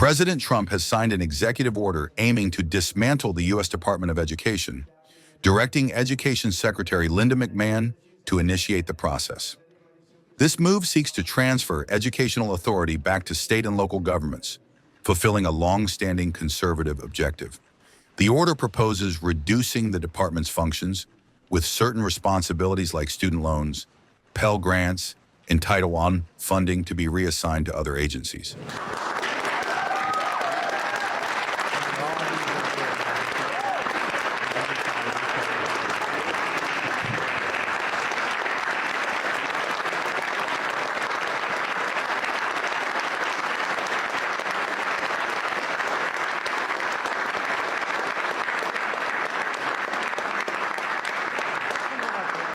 President Trump has signed an executive order aiming to dismantle the U.S. Department of Education, directing Education Secretary Linda McMahon to initiate the process. This move seeks to transfer educational authority back to state and local governments, fulfilling a long-standing conservative objective. The order proposes reducing the department's functions, with certain responsibilities like student loans, Pell Grants, and Title I funding to be reassigned to other agencies.